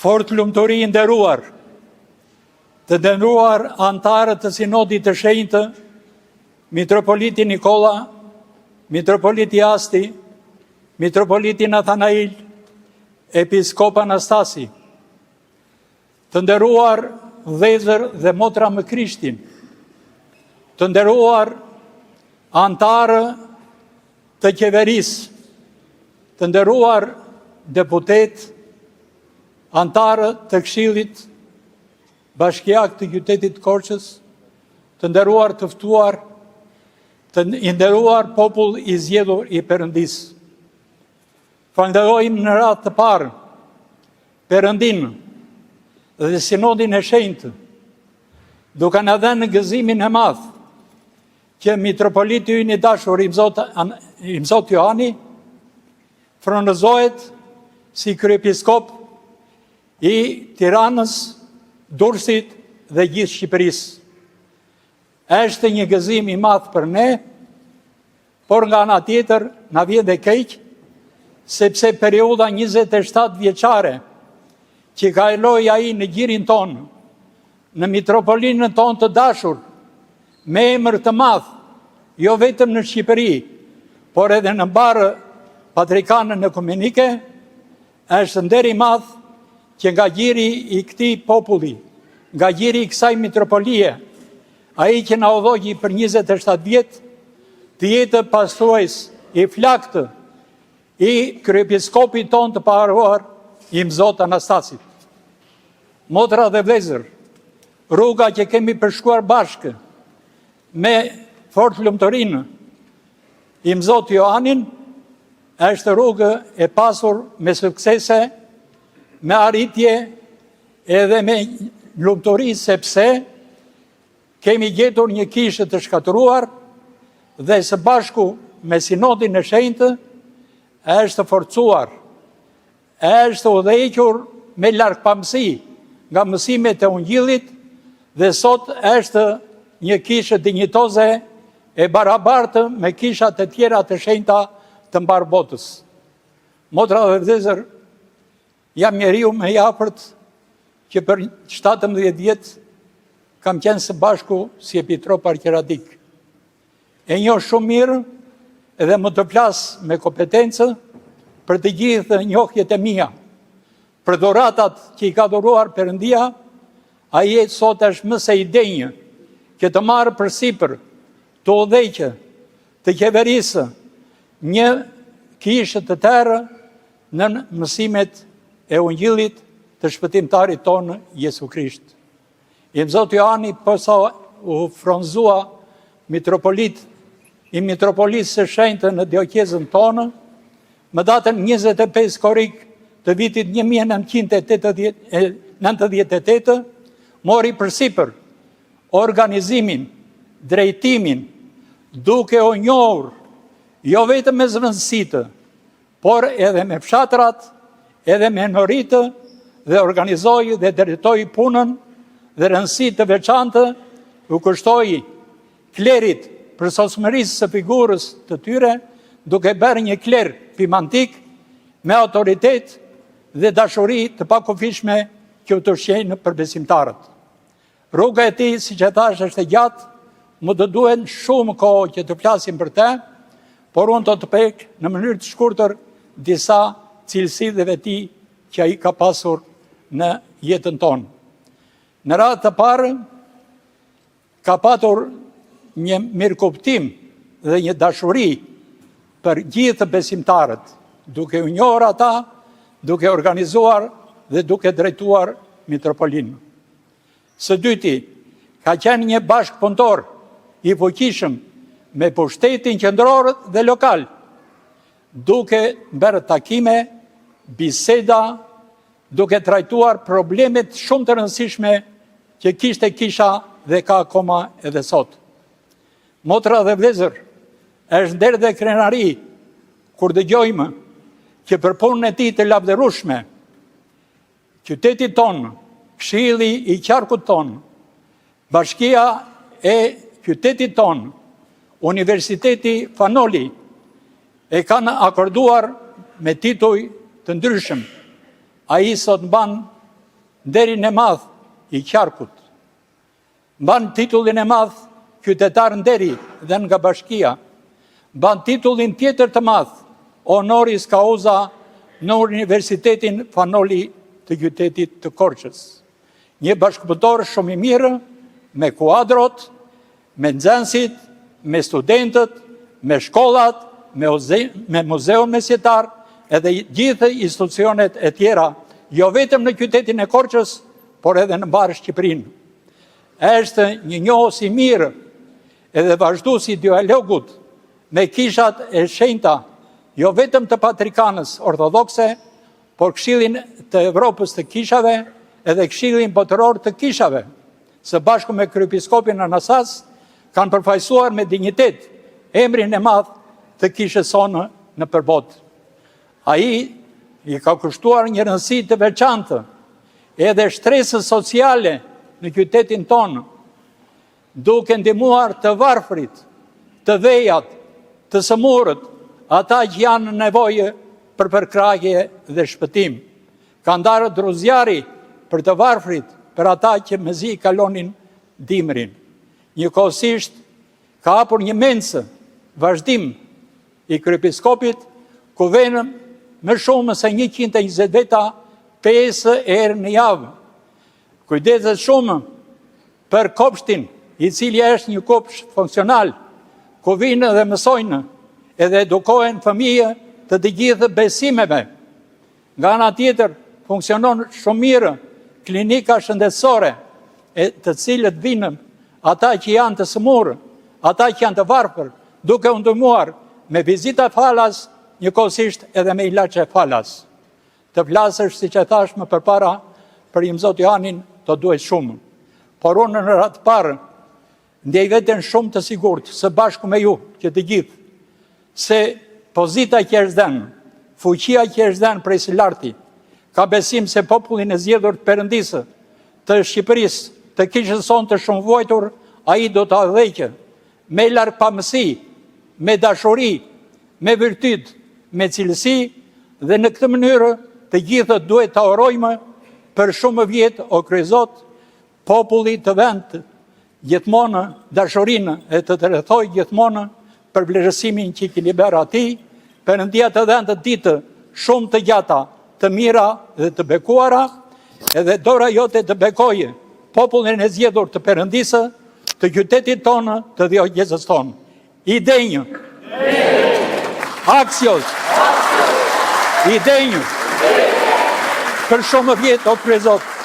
Fort lumturi i nderuar, të nderuar antarët të Sinodit të Shenjtë, Mitropoliti Nikola, Mitropoliti Asti, Mitropoliti Nathanail, Episkop Anastasi, të nderuar vëllezër dhe motra më Krishtin, të nderuar antarë të qeverisë, të nderuar deputet, antarë të Këshillit Bashkiak të qytetit Korçës, të nderuar të ftuar, të nderuar popull i zgjedhur i Perëndisë. Falenderojmë në radhë të parë Perëndinë dhe Sinodin e Shenjtë, duke na dhënë gëzimin e madh që mitropoliti ynë i dashur Imzot Johani fronëzohet si kryepiskop i Tiranës, Durrësit dhe gjithë Shqipërisë. Është një gëzim i madh për ne, por nga ana tjetër na vjen dhe keq, sepse perioda 27 vjeçare që kaloi ai në gjirin tonë, në mitropolinën tonë të dashur, me emër të madh, jo vetëm në Shqipëri, por edhe në barë patrikanën ekumenike, është nder i madh që nga gjiri i këtij populli, nga gjiri i kësaj mitropolie, ai që na udhëzoi për 27 vjet, të jetë pastrues i flaktë i kryepiskopit ton të paruar, Imzot Anastasit. Motra dhe vëllezër, rruga që kemi përshkuar bashkë me fort lumturinë Imzot Johanin është rrugë e pasur me suksese, me arritje edhe me lumturi, sepse kemi gjetur një kishë të shkatëruar dhe së bashku me Sinodin e Shenjtë është forcuar, është udhëhequr me largpamësi nga mësimet e Ungjillit dhe sot është një kishë dinjitoze e barabartë me kishat e tjera të shenjta të mbar botës. Motra dhe vëllezër, jam njeriu më i afërt që për 17 vjet kam qenë së bashku si epitrop arkieradik. E njoh shumë mirë edhe më të flas me kompetencë për të gjithë njohjet e mia. Për dhuratat që i ka dhuruar Perëndia, ai sot është më se i denjë që të marrë përsipër, të udhëheqë, të qeverisë një kishë të tërë në mësimet e Ungjillit të shpëtimtarit tonë Jesu Krisht. Imzot Johani përsa u fronzua mitropolit i mitropolisë së shenjtë në diocezën tonë, më datën 25 korrik të vitit 1998, mori përsipër organizimin, drejtimin, duke u njohur jo vetëm me zëvendësitë, por edhe me fshatrat, edhe me noritë, dhe organizoi dhe drejtoi punën dhe rëndësi të veçantë u kushtoi klerit për sosmërisë së figurës të tyre, duke bërë një kler pimantik me autoritet dhe dashuri të pakufishme që u të shqenë për besimtarët. Rruga e tij, siç e thash, është e gjatë, më të duhen shumë kohë që të flasim për të, por unë do të prek në mënyrë të shkurtër disa cilësive të tij që ai ka pasur në jetën tonë. Në radhë të parë, ka patur një mirëkuptim dhe një dashuri për gjithë besimtarët, duke u njohur ata, duke organizuar dhe duke drejtuar mitropolinë. Së dyti, ka qenë një bashkëpunëtor i fuqishëm me pushtetin qendror dhe lokal, duke bërë takime, biseda, duke trajtuar problemet shumë të rëndësishme që kishte kisha dhe ka akoma edhe sot. Motra dhe vëllezër, është nder dhe krenari kur dëgjojmë që për punën e tij të lavdërueshme, qyteti tonë, Këshilli i qarkut tonë, Bashkia e qytetit tonë, Universiteti Fanoli e kanë akorduar me tituj të ndryshëm. Ai sot mban nderin e madh i qarkut. Mban titullin e madh qytetar nderi dhe nga bashkia. Mban titullin tjetër të madh, honoris causa në Universitetin Fanoli të qytetit të Korçës. Një bashkëpunëtor shumë i mirë, me kuadrot, me nxënësit, me studentët, me shkollat, me muzeun mesjetar, edhe gjithë institucionet e tjera, jo vetëm në qytetin e Korçës, por edhe në mbarë Shqipërinë. Është një njohës i mirë edhe vazhdues i dialogut me kishat e shenjta, jo vetëm të patrikanës ortodokse, por Këshillin të Evropës të kishave edhe Këshillin botëror të kishave, së bashku me kryepiskopin Anastas, kanë përfaqësuar me dinjitet emrin e madh të kishës sonë në përbot. Ai i ka kushtuar një rëndësi të veçantë edhe shtresës sociale në qytetin tonë, duke ndihmuar të varfrit, të vejat, të sëmurët, ata që janë në nevojë për përkrahje dhe shpëtim. Ka ndarë druzjari për të varfrit, për ata që mezi kalonin dimrin. Njëkohësisht ka hapur një mensë vazhdim i kryepiskopit, ku vënë më shumë se 120 veta 5 herë në javë. Kujdeset shumë për kopshtin, i cili është një kopsht funksional, ku vinë dhe mësojnë edhe edukohen fëmijë të gjithë besimeve. Nga ana tjetër, funksionon shumë mirë klinika shëndetësore, të cilët vinë ata që janë të sëmurë, ata që janë të varfër, duke u ndihmuar me vizita falas, njëkohësisht edhe me ilaçe falas. Të flasësh, siç e thash më përpara, për Im Zot Johanin do duhet shumë. Por unë në radhë parë ndjej veten shumë të sigurt së bashku me ju, që të gjithë, se pozita që është dhënë, fuqia që është dhënë prej së larti, ka besim se popullin e zgjedhur të Perëndisë, të Shqipërisë, të kishës sonë të shumë vuajtur, ai do të adheqë me largpamësi, me dashuri, me virtyt, me cilësi, dhe në këtë mënyrë të gjithë duhet të urojmë për shumë vjet o kryezot, populli të vend gjithmonë dashurinë e të rrethojë gjithmonë për vlerësimin që i liber atij, Perëndia të dhënë të ditë shumë të gjata, të mira dhe të bekuara, edhe dora jote të bekoje popullin e zgjedhur të Perëndisë, të qytetit tonë, të diocezës tonë. Idenjë. Aksios. Idenjë. Për shumë vjet o kryezot.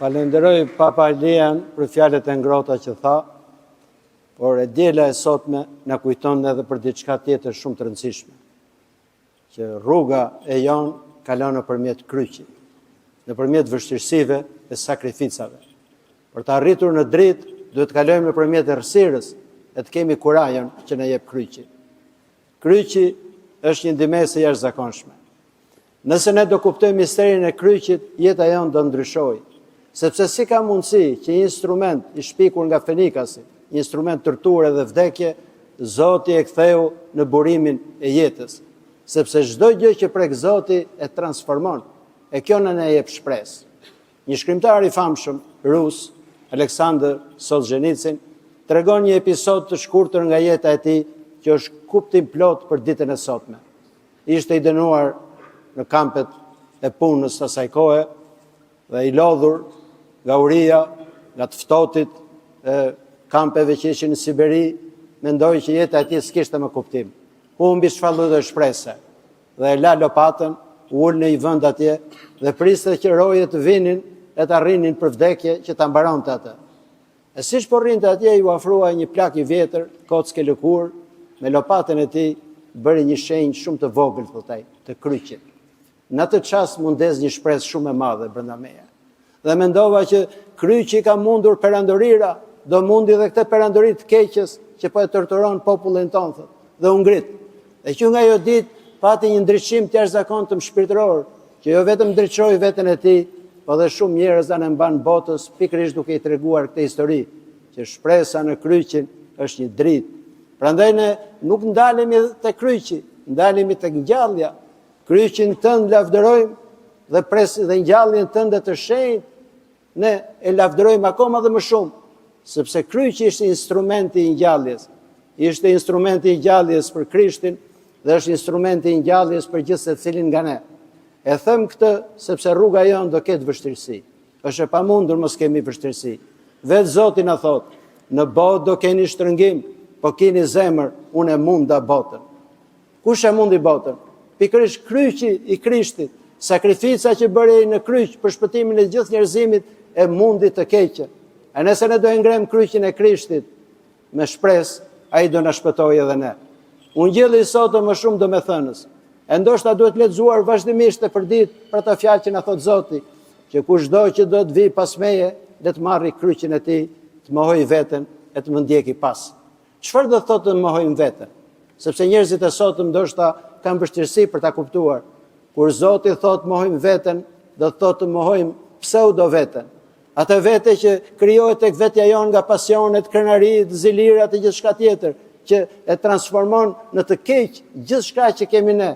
Falenderoj Papa Ilian për fjalët e ngrohta që tha, por e djela e sotme na kujton edhe për diçka tjetër shumë të rëndësishme, që rruga e jon kalon nëpërmjet kryqit, nëpërmjet vështirësive e sakrificave. Për të arritur në dritë, duhet të kalojmë nëpërmjet errësirës e të kemi kurajën që na jep kryqi. Kryqi është një ndihmëse jashtëzakonshme. Nëse ne do kuptojmë misterin e kryqit, jeta jonë do ndryshojë. Sepse si ka mundësi që një instrument i shpikur nga Fenikasi, një instrument torture dhe vdekje, Zoti e ktheu në burimin e jetës. Sepse çdo gjë që prek Zoti e transformon, e kjo na jep shpresë. Një shkrimtar i famshëm rus, Aleksandr Solzhenitsyn, tregon një episod të shkurtër nga jeta e tij që është kuptim plot për ditën e sotme. Ishte i dënuar në kampet e punës së asaj kohe dhe i lodhur nga uria, nga të ftohtit e kampeve që ishin në Siberi, mendoi që jeta e tij s'kishte më kuptim. Humbi shfallë dhe shprese, dhe e la lopatën, u ul në një vend atje dhe priste që rojet të vinin e të arrinin për vdekje që ta mbaronte atë. E siç po rrinte atje, ju afrua një plak i vjetër, kockë lëkur, me lopatën e tij bëri një shenjë shumë të vogël, thotaj, të kryqit. Në atë çast mundes një shpresë shumë e madhe brenda meje. Dhe mendova që kryqi ka mundur perandorira, do mundi dhe këtë perandori të keqes që po e torturon popullin tonë, thot, dhe u ngrit. Dhe që nga ajo ditë pati një ndryshim të jashtëzakonshëm shpirtëror, që jo vetëm ndriçoi veten e tij, po dhe shumë njerëz anë mban botës pikërisht duke i treguar këtë histori, që shpresa në kryqin është një dritë. Prandaj ne nuk ndalemi te kryqi, ndalemi tek ngjallja. Kryqin tënd lavdërojmë dhe ngjalljen tënde të shenjtë ne e lavdërojmë akoma dhe më shumë, sepse kryqi ishte instrumenti i ngjalljes. Ishte instrumenti i ngjalljes për Krishtin dhe është instrumenti i ngjalljes për gjithë secilin nga ne. E them këtë sepse rruga jonë do ketë vështirësi. Është e pamundur mos kemi vështirësi. Vetë Zoti na thot, në botë do keni shtrëngim, po keni zemër, unë e munda botën. Kush e mundi botën? Pikërisht kryqi i Krishtit, sakrifica që bërei në kryq për shpëtimin e gjithë njerëzimit e mundi të keqen. E nëse ne do e ngrem kryqin e Krishtit me shpresë, ai do na shpëtojë edhe ne. Unë gjeli sot më shumë domethënës. E ndoshta duhet lexuar vazhdimisht e përdit për të fjalë që na thot Zoti, që kushdo që do të vi pas meje, le të marrë kryqin e tij, të mohojë veten e të më ndjeki pas. Çfarë do thotë të mohojmë veten? Sepse njerëzit e sotëm ndoshta kanë vështirësi për ta kuptuar. Kur Zoti thotë mohojmë veten, do thotë të mohojmë pseudo veten. Atë vete që krijohet tek vetja jonë nga pasionet, krenarit, zilirat e gjithçka tjetër, që e transformon në të keq gjithçka që kemi ne.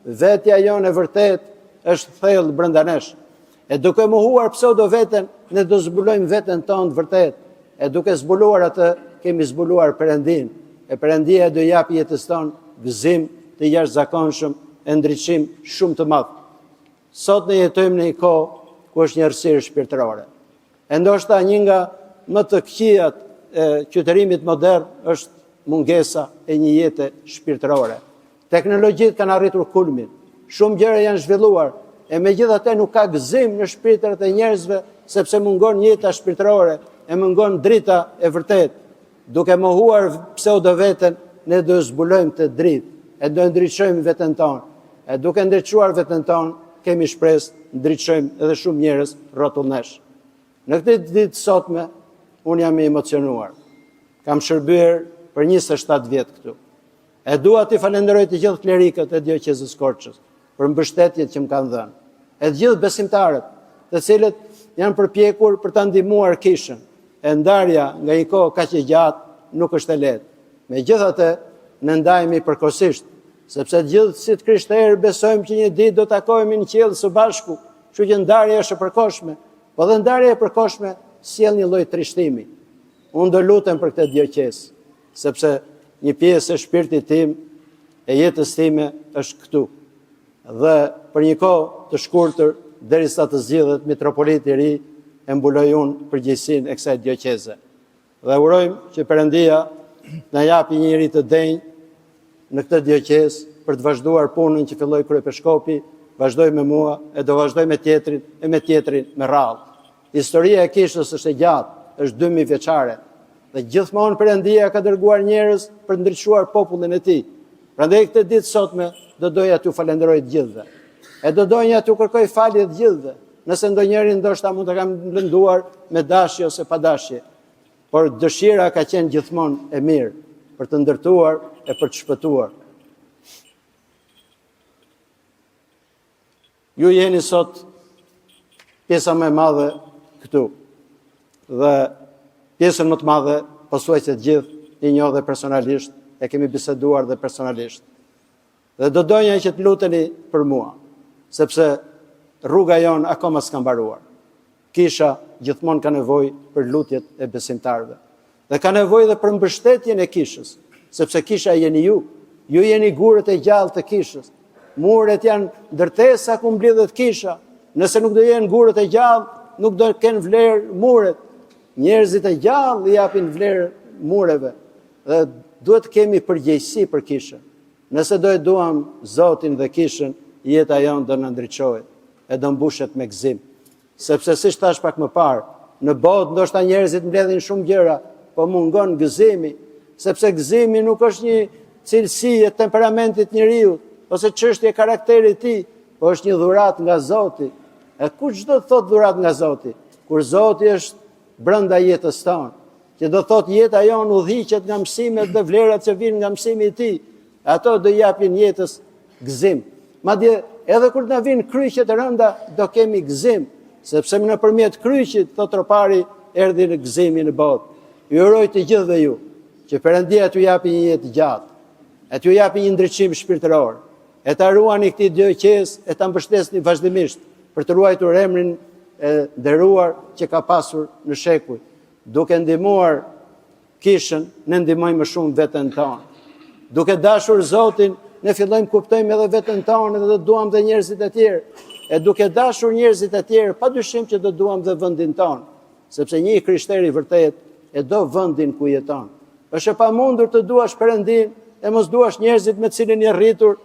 Vetja jonë e vërtet është thellë brenda nesh. E duke mohuar pseudo veten, ne do zbulojmë veten tonë të vërtet. E duke zbuluar atë, kemi zbuluar Perëndin. E Perëndia do japi jetës tonë gëzim të jashtëzakonshëm, e ndriçim shumë të madh. Sot ne jetojmë në një kohë ku është një errësirë shpirtërore. E ndoshta një nga më të këqijat e qytetërimit modern është mungesa e një jete shpirtërore. Teknologjitë kanë arritur kulmin, shumë gjëra janë zhvilluar, e megjithatë nuk ka gëzim në shpirtrat e njerëzve sepse mungon jeta shpirtërore, e mungon drita e vërtetë. Duke mohuar pseudo veten, ne do zbulojmë të dritë, e do ndriçojmë veten tonë. E duke ndriçuar veten tonë, kemi shpresë ndriçojmë edhe shumë njerëz rrotullnesh. Në këtë ditë sotme, unë jam i emocionuar. Kam shërbyer për 27 vjet këtu. E dua t'i falenderoj të gjithë klerikët e Dioqezës Korçës për mbështetjet që më kanë dhënë. E të gjithë besimtarët, të cilët janë përpjekur për ta ndihmuar kishën. E ndarja nga një kohë kaq e gjatë nuk është e lehtë. Megjithatë, ne ndajemi përkohësisht, sepse gjithë si të krishterë besojmë që një ditë do takohemi në qiell së bashku, kështu që ndarja është e përkohshme. Po dhe ndarja e përkohshme sjell një lloj trishtimi. Unë do lutem për këtë dioqezë, sepse një pjesë e shpirtit tim, e jetës time është këtu. Dhe për një kohë të shkurtër, derisa të zgjidhet mitropoliti i ri, e mbuloj unë përgjegjësinë e kësaj dioqeze. Dhe urojmë që Perëndia na japi një njerëz të denj në këtë dioqezë për të vazhduar punën që filloi kryepiskopi, vazhdoj me mua, e do vazhdoj me tjetrin, e me tjetrin me radhë. Historia e kishës është e gjatë, është 2000 vjeçare, dhe gjithmonë Perëndia ka dërguar njerëz për të ndriçuar popullin e tij. Prandaj këtë ditë sotme do doja t'ju falenderoj të gjithëve. E do doja t'ju kërkoj falje të gjithëve, nëse ndonjëri ndoshta mund të kam lënduar me dashje ose pa dashje. Por dëshira ka qenë gjithmonë e mirë për të ndërtuar e për të shpëtuar. Ju jeni sot pjesa më e madhe këtu. Dhe pjesën më të madhe pothuajse të gjithë i njoh dhe personalisht, e kemi biseduar dhe personalisht. Dhe do doja që të luteni për mua, sepse rruga jonë akoma s'ka mbaruar. Kisha gjithmonë ka nevojë për lutjet e besimtarëve. Dhe ka nevojë edhe për mbështetjen e kishës, sepse kisha jeni ju. Ju jeni gurët e gjallë të kishës. Muret janë ndërtesa ku mblidhet kisha. Nëse nuk do jenë gurët e gjallë, nuk do kenë vlerë muret. Njerëzit e gjallë i japin vlerë mureve. Dhe duhet kemi përgjegjësi për kishën. Nëse do e duam Zotin dhe kishën, jeta jonë do në ndriçohet e do mbushet me gëzim. Sepse si thash pak më parë, në botë ndoshta njerëzit mbledhin shumë gjëra, po mungon gëzimi, sepse gëzimi nuk është një cilësi e temperamentit njeriu, ose çështje e karakterit të tij, po është një dhuratë nga Zoti. E kush do të thotë dhuratë nga Zoti? Kur Zoti është brenda jetës tonë, që do thotë jeta jonë udhiqet nga mësimet dhe vlerat që vijnë nga mësimi i tij, ato do japin jetës gëzim. Madje edhe kur na vinë kryqet e rënda, do kemi gëzim, sepse nëpërmjet kryqit, thot tropari, erdhi në gëzimi në botë. Ju uroj të gjithëve ju, që Perëndia t'ju japi një jetë gjatë, e t'ju japi një ndriçim shpirtëror, e ta ruani këtij dëqes, e ta mbështesni vazhdimisht për të ruajtur emrin e nderuar që ka pasur në shekuj. Duke ndihmuar kishën, ne ndihmojmë më shumë veten tonë. Duke dashur Zotin, ne fillojmë kuptojmë edhe veten tonë dhe do duam dhe njerëzit e tjerë. E duke dashur njerëzit e tjerë, padyshim që do duam dhe vendin tonë, sepse një krishter i vërtet e do vendin ku jeton. Është e pamundur të duash Perëndin e mos duash njerëzit me cilin je rritur,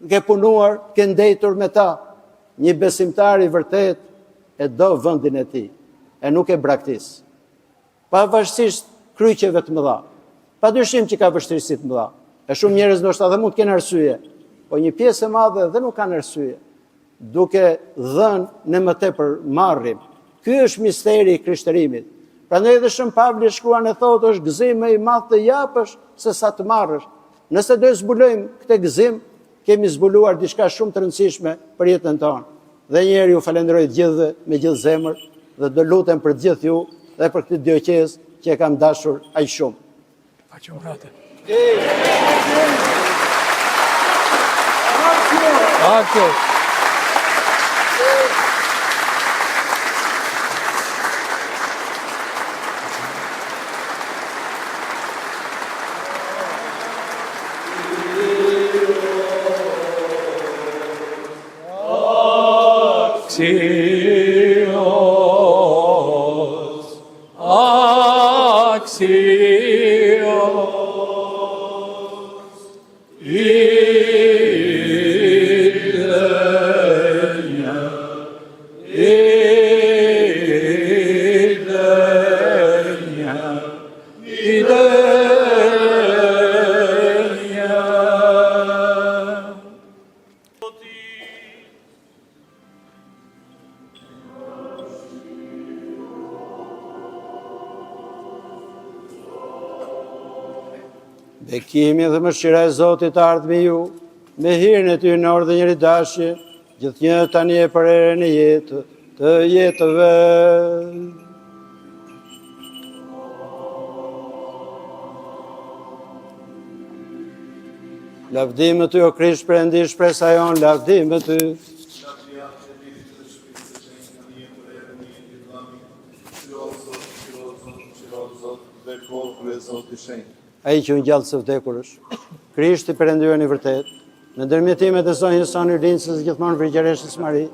ke punuar, ke ndejtur me ta. Një besimtar i vërtet e do vendin e tij, e nuk e braktis. Pavarësisht kryqeve të mëdha. Padyshim që ka vështirësi të mëdha. E shumë njerëz ndoshta edhe mund të kenë arsye, po një pjesë e madhe dhe nuk kanë arsye. Duke dhënë ne më tepër marrim. Ky është misteri i krishtërimit. Prandaj edhe Shën Pavli shkruan e thotë është gëzim më i madh të japësh se sa të marrësh. Nëse do të zbulojmë këtë gëzim, kemi zbuluar diçka shumë të rëndësishme për jetën tonë. Dhe një herë ju falenderoj të gjithëve me gjithë zemër dhe do lutem për të gjithë ju dhe për këtë dëqes që e kam dashur aq shumë. Paqumbrate. Bekimi dhe mëshira e Zotit të ardhë me ju, me hirën e ty në orë dhe njëri dashje, gjithë një tani e për erën e jetë, të jetëve. Lavdim me ty, o Krisht, Perëndi, shpresa jon, lavdim me ty. Ai që ngjall së vdekurësh, Krishti Perëndiu i vërtet, në ndërmjetimet e zonjës sonë Irinsës gjithmonë Vrigjereshës Mari,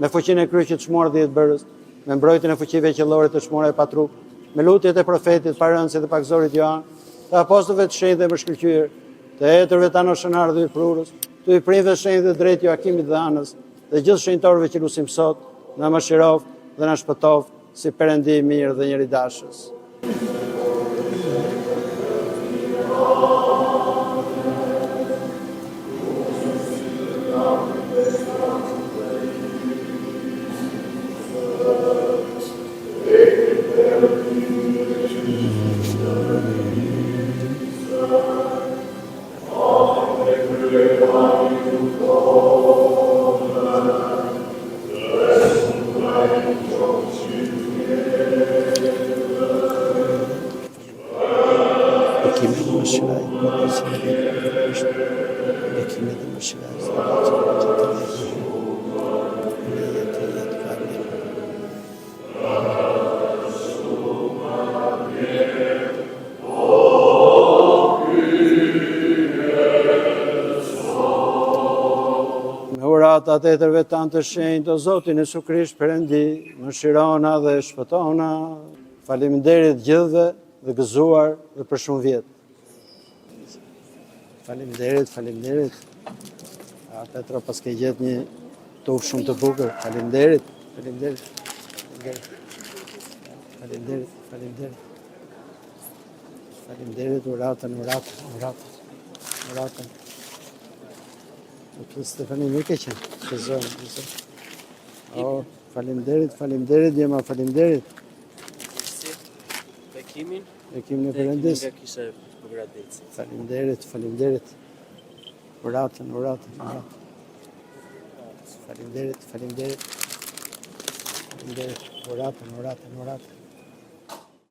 me fuqinë e kryqit shmuar dhe të bërës, me mbrojtjen e fuqive qellore të shmuara e patrup, me lutjet e profetit, parëndësit dhe pakzorit Joan, të apostëve të shenjtë dhe mbëshkëlqyer, të etërve të anoshënar dhe prurës, të i prinjve të shenjtë dhe drejt Joakimit dhe Anës, dhe gjithë shenjtorëve që lusim sot, na mëshirov dhe na shpëtov si Perëndi i mirë dhe njëri dashës. Atë e tërve tanë të shenjtë, o Zotin Jesu Krisht, Perëndi, mëshirona dhe shpëtona, faleminderit gjithëve dhe gëzuar dhe për shumë vjetë. Faleminderit. Petro, pas ke gjetë një tufë shumë të bukur. Faleminderit. Faleminderit, uratën. Stefani nuk e qenë, të zonë. Faleminderit, Djema, faleminderit. Bekimin e Perëndis. Nga kisha përgraditës. Faleminderit. Uratën. Faleminderit. Oratën.